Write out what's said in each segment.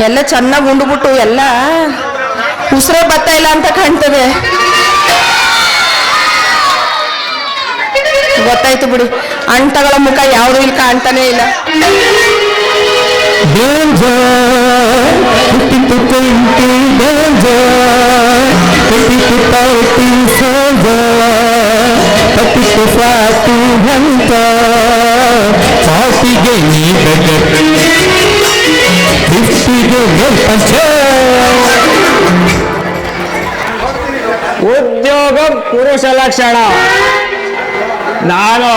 ಎಲ್ಲ ಚೆನ್ನಾಗಿ ಉಂಡ್ಬಿಟ್ಟು ಎಲ್ಲ ಉಸಿರೇ ಬರ್ತಾ ಇಲ್ಲ ಅಂತ ಕಾಣ್ತದೆ. ಗೊತ್ತಾಯ್ತು ಬಿಡಿ, ಅಂಟಗಳ ಮುಖ ಯಾವುದು ಇಲ್ಲಿ ಕಾಣ್ತಾನೆ ಇಲ್ಲ. ಉದ್ಯೋಗ ಪುರುಷ ಲಕ್ಷಣ. ನಾನು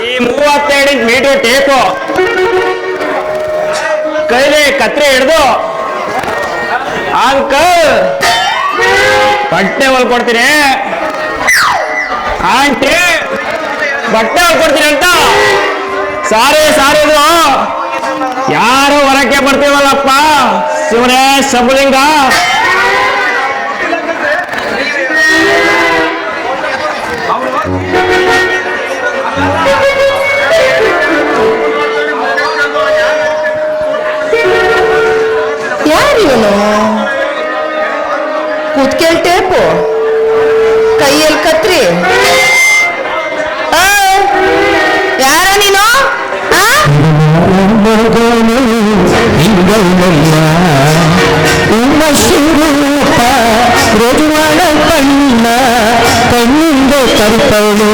ಈ 32 ಮೀಟರ್ ಟೇಪು ಕೈಲಿ ಕತ್ರಿ ಹಿಡ್ದು ಅಂಕಲ್ ಬಟ್ಟೆ ಹೊಲ್ಕೊಡ್ತೀನಿ, ಆಂಟಿ ಬಟ್ಟೆ ಹೊಲ್ಕೊಡ್ತೀನಿ ಅಂತ ಸಾರಿದು ಯಾರು ಹೊರಕ್ಕೆ ಬರ್ತೀವಲ್ಲಪ್ಪ ಶಿವನೇ ಶಂಭುಲಿಂಗ. ಯಾರಿವನು? ಕೂತ್ಕೇಳ್ ಟೇಪು, ಕೈಯಲ್ಲಿ ಕತ್ರಿ. ಯಾರ ನೀನು? ರೋಜುವಾಡ ಕಣ್ಣ ಕಣ್ಣಿಂದ ತರುತ್ತವಳು.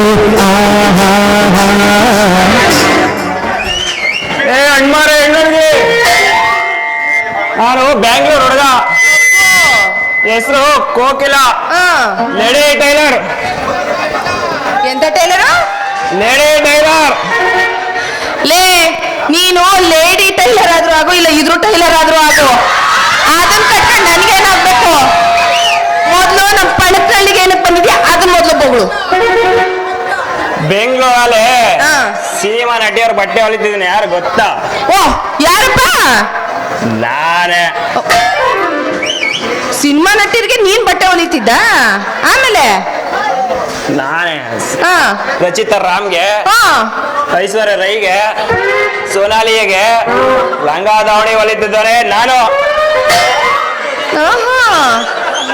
ಅಣ್ಮಾರೆ ಹೆಣ್ಣರಿಗೆ ನಾನು ಬ್ಯಾಂಗ್ಳೂರ್ ಹುಡುಗ, ಹೆಸರು ಕೋಕಿಲ, ಲೇಡಿ ಟೈಲರ್. ಎಂತ ಟೈಲರು? Lady tailor. ಲೇ, ನೀನು ಲೇಡಿ ಟೈಲರ್ ಆದ್ರೂ ಆಗು, ಇಲ್ಲ ಇದ್ರು ಟೈಲರ್ ಆದ್ರೂ ಆಗು, ಅದನ್ನ ಕಟ್ಕೊಂಡು ನನ್ಗೇನಾಗ್ಬೇಕು? ಮೊದ್ಲು ನಮ್ಮ ಪಣಕಳ್ಳಿಗೆ ಏನಕ್ಕೆ ಬಂದಿದ್ಯಾ ಅದನ್ನ ಮೊದ್ಲು ಬಗಳು. ಬೆಂಗಳೂರಲ್ಲಿ ಸಿನಿಮಾ ನಟಿಯವ್ರ ಬಟ್ಟೆ ಹೊಲಿತಿದ್ದೀನಿ, ಯಾರು ಗೊತ್ತಾ? ಓ, ಯಾರಪ್ಪ? ನಾನೇ. ಸಿನಿಮಾ ನಟಿಯರಿಗೆ ನೀನ್ ಬಟ್ಟೆ ಹೊಲಿತಿದ್ದ? ಆಮೇಲೆ ನಾನೇ ರಚಿತಾ ರಾಮ್ಗೆ, ಐಶ್ವರ್ಯ ರೈಗೆ, ಸೋನಾಲಿಗೆ ಲಂಗ ದಾವಣಿ ಹೊಲಿತಿದ್ದಾರೆ ನಾನು.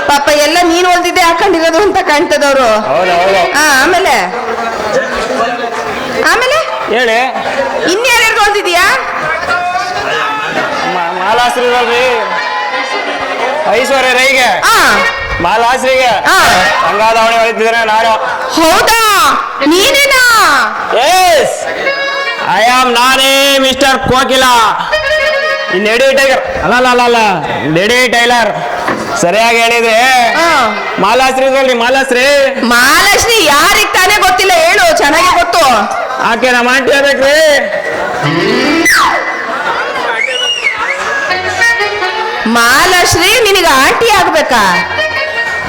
ಪಾಪ ಎಲ್ಲ ನೀನ್ ಹೊಲ್ದಿದ್ದೆ ಹಾಕೊಂಡಿರೋದು ಅಂತ ಕಾಣ್ತದವ್ರು. ಹೌದೌದು. ಆಮೇಲೆ ಆಮೇಲೆ ಹೇಳಿ, ಇನ್ಯಾರ್ಯಾರು ಹೊಲ್ದಿದ್ಯಾ? ಮಾಲಾಶ್ರೀ, ಐಶ್ವರ್ಯ ರೈಗೆ, ಮಾಲಾಶ್ರೀಗೆ ಲಂಗಾದಾವಣಿ ಹೊಲಿತಿದ್ದೇನೆ ನಾನು. ಹೌದಾ, ನೀನೇನಾ? ಎಸ್, ಐ ಆಮ್ ನಾನೇ ಮಿಸ್ಟರ್ ಕೋಕಿಲ, ಈ ಲೇಡಿ ಟೈಲರ್. ಅಲ್ಲ ಲೇಡಿ ಟೈಲರ್, ಸರಿಯಾಗಿ ಹೇಳಿದ್ರೆ. ಮಾಲಾಶ್ರೀ ಅಲ್ರಿ, ಮಾಲಾಶ್ರೀ. ಮಾಲಾಶ್ರೀ ಯಾರಿಗ್ ತಾನೇ ಗೊತ್ತಿಲ್ಲ, ಹೇಳು, ಚೆನ್ನಾಗಿ ಗೊತ್ತು. ಆಕೆ ನಮ್ಮ ಆಂಟಿ ಆಗ್ಬೇಕ್ರಿ. ಮಾಲಾಶ್ರೀ ನಿನಗ ಆಂಟಿ ಆಗ್ಬೇಕಾ?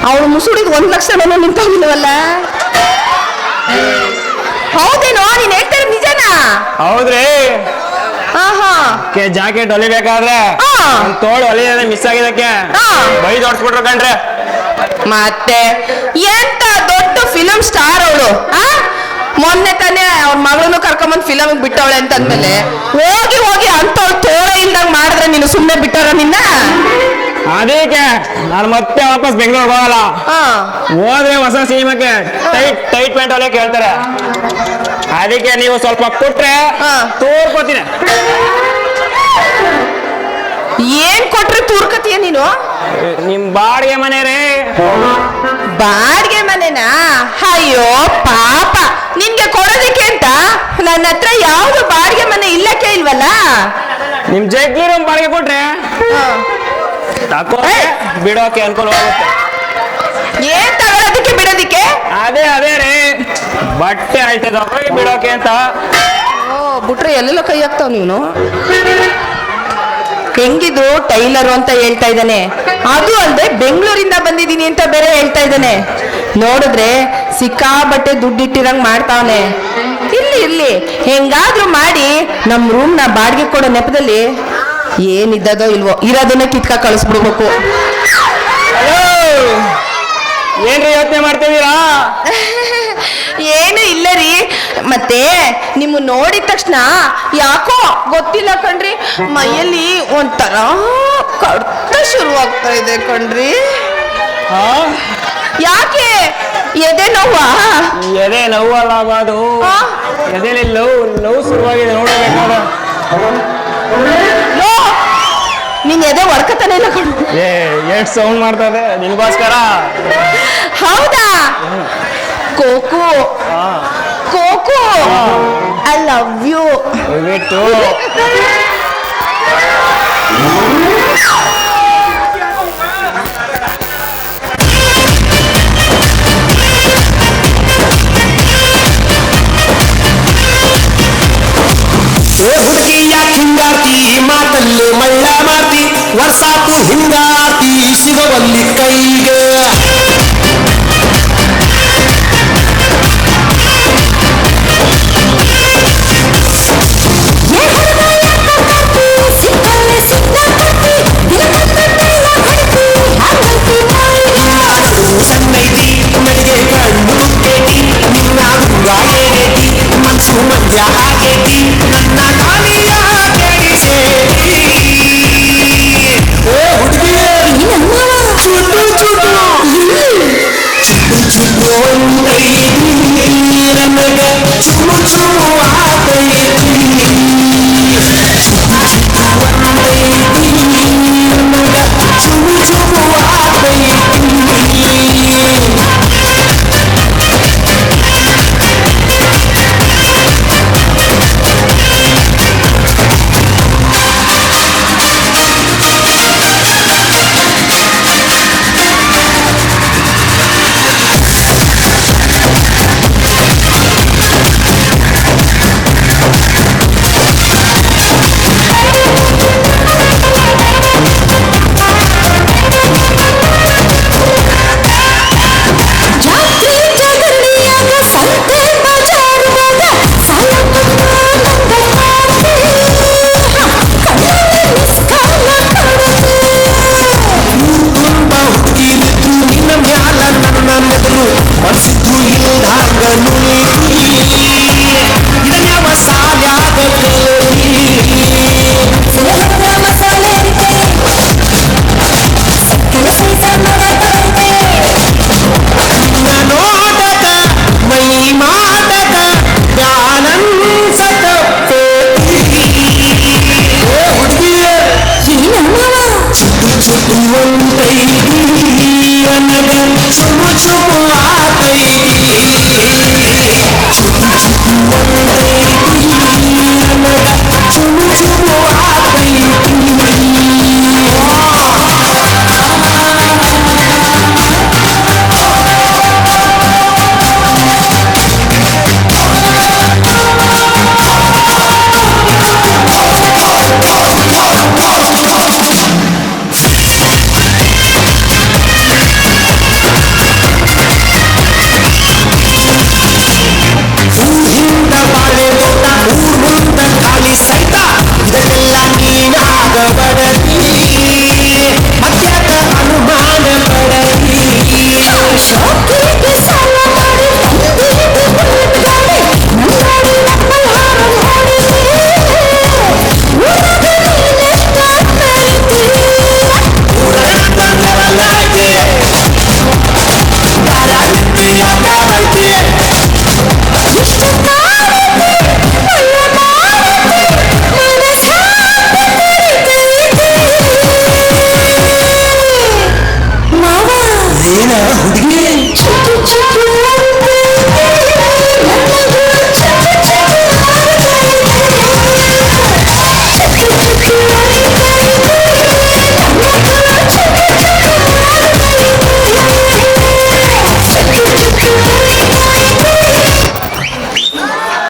ಅವಳು ಮುಸುಡಿದ್ 1 ಲಕ್ಷ ನಿಂತೋಗಿಲ್ವಲ್ಲ? ಹೌದೇನೋ, ನೀನ್ ಹೇಳ್ತಾರೆ ನಿಜನಾ? ಹೌದ್ರಿ. ಜಾಕೆಟ್ ಹೊಲಿಬೇಕಾದ್ರೆ ತೋಳು ಹೊಲಿಯೋದೇ ಮಿಸ್ ಆಗಿದಕ್ಕೆ ಬೈದು ಹೊಡ್ಸ್ಬಿಟ್ರು ಕಣ್ರೆ. ಮತ್ತೆ ಎಂತ ದೊಡ್ಡ ಫಿಲಂ ಸ್ಟಾರ್ ಅವಳು. ಮೊನ್ನೆ ತಾನೇ ಅವ್ರ ಮಗಳನ್ನು ಕರ್ಕೊಂಬಂದ್ ಫಿಲಮ್ ಬಿಟ್ಟವಳೆ ಅಂತಂದ್ಮೇಲೆ ಹೋಗಿ ಅಂತವ್ಳು ತೋಳ ಇಲ್ದಂಗ್ ಮಾಡಿದ್ರೆ ನೀನು ಸುಮ್ಮನೆ ಬಿಟ್ಟವ್ರ ನಿನ್ನ? ಅದಕ್ಕೆ ನಾನು ಮತ್ತೆ ವಾಪಸ್ ಬೆಂಗಳೂರಿಗೆ ಹೋಗಲ್ಲ. ಹೋದ್ರೆ ಹೊಸ ಸಿನಿಮಾಕ್ಕೆ ಟೈಟ್ ಪ್ಯಾಂಟ್ ಹೊಲಿಯಕ್ಕೆ ಹೇಳ್ತಾರೆ. ಅದಕ್ಕೆ ನೀವು ಸ್ವಲ್ಪ ಕೊಟ್ರೆ ತೋರ್ಕೋತೀನಿ. ಏನ್ ಕೊಟ್ರೆ ತೂರ್ಕತಿಯ ನೀನು? ನಿಮ್ ಬಾಡಿಗೆ ಮನೆ ರೀ. ಬಾಡಿಗೆ ಮನೆನಾ? ಅಯ್ಯೋ ಪಾಪ, ನಿನ್ಗೆ ಕೊಡೋದಕ್ಕೆ ಅಂತ ನನ್ನ ಹತ್ರ ಯಾವ್ದು ಬಾಡಿಗೆ ಮನೆ ಇಲ್ಲಕ್ಕೆ ಇಲ್ವಲ್ಲ. ನಿಮ್ ಜಗ್ಗಿ ರೂಮ್ ಬಾಡಿಗೆ ಕೊಟ್ರೆ ತಕೋ ಬಿಡೋಕೆ ಅನುಕೂಲ ಆಗುತ್ತೆ. ಏನ್ ತಗೊಳೋದಕ್ಕೆ ಬಿಡೋದಿಕ್ಕೆ? ಅದೇ ರೀ, ಬಟ್ಟೆ ಆಯ್ತದ ಬಿಡೋಕೆ ಅಂತ. ಬಿಟ್ರೆ ಎಲ್ಲೆಲ್ಲ ಕೈ ಹಾಕ್ತಾವ್ ನೀನು. ಹೆಂಗಿದ್ರು ಟೈಲರು ಅಂತ ಹೇಳ್ತಾ ಇದ್ದಾನೆ, ಅದು ಅಲ್ಲದೆ ಬೆಂಗಳೂರಿಂದ ಬಂದಿದ್ದೀನಿ ಅಂತ ಬೇರೆ ಹೇಳ್ತಾ ಇದ್ದಾನೆ. ನೋಡಿದ್ರೆ ಸಿಕ್ಕಾಬಟ್ಟೆ ದುಡ್ಡಿಟ್ಟಿರಂಗ್ ಮಾಡ್ತಾವನೆ. ಇರ್ಲಿ ಹೆಂಗಾದ್ರೂ ಮಾಡಿ ನಮ್ ರೂಮ್ನ ಬಾಡಿಗೆ ಕೊಡೋ ನೆಪದಲ್ಲಿ ಏನಿದ್ದದೋ ಇಲ್ವೋ ಇರೋದನ್ನ ಕಿತ್ಕ ಕಳಿಸ್ಬಿಡ್ಬೇಕು. ಏನ್ರಿ ಯೋಚನೆ ಮಾಡ್ತಿದ್ದೀರಾ? ಏನು ಇಲ್ಲ ರೀ. ಮತ್ತೆ ನಿಮ್ಮ ನೋಡಿದ ತಕ್ಷಣ ಯಾಕೋ ಗೊತ್ತಿಲ್ಲ ಕಣ್ರಿ, ಮೈಯಲ್ಲಿ ಒಂಥರ ಕಡ್ತ ಶುರುವಾಗ್ತಾ ಇದೆ ಕಣ್ರಿ. ಯಾಕೆ ಎದೆ ನೋವಾ? ಎದೆ ನೋವಲ್ಲ ಅದು, ಎದೆಲಿ ಲವ್ ಶುರುವಾಗಿದೆ ನೋಡಬೇಕಾದ. ನಿನ್ ಎದೆ ಹೊಡ್ಕತಾನೆ ಇಲ್ಲ ಕಣ್. ಎಷ್ಟು ಸೌಂಡ್ ಮಾಡ್ತದೆ ನಿನ್ಗೋಸ್ಕರ. ಹೌದಾ? ಕೋಕು ಕೋಕು, ಐ ಲವ್ ಯು. ಬಿಟ್ಟು ಹುಡುಗಿ ಯಾಕೆ ಹಿಂಗಾರ್ತಿ, ಮಾತಲ್ಲಿ ಮಳ್ಳ ಮಾತಿ, ವರ್ಷಾತು ಹಿಂಗಾರ್ತಿ ಸಿಗವಲ್ಲಿ ಕೈಗೆ. ಸಣ್ಣೈತಿ ಮಡಿಗೆ ಕಣ್ಣು ಕೇಟಿ, ನಿನ್ನ ಗುಂಗಾಗೇಟಿ, ಮನ್ಸು ಮಂಜ ಆಗೇಟಿ, ನನ್ನ ಕಾಲಿಯ ಕೆಡಿಸೇಟಿ. ಹುಡುಗಿ ಚುಟ್ಟು ಚುಟ್ಟು ಚುಟ್ಟು ಚುಟ್ಟು ನನಗ ಚುಮ್ಮು ಚುಮ್ಮು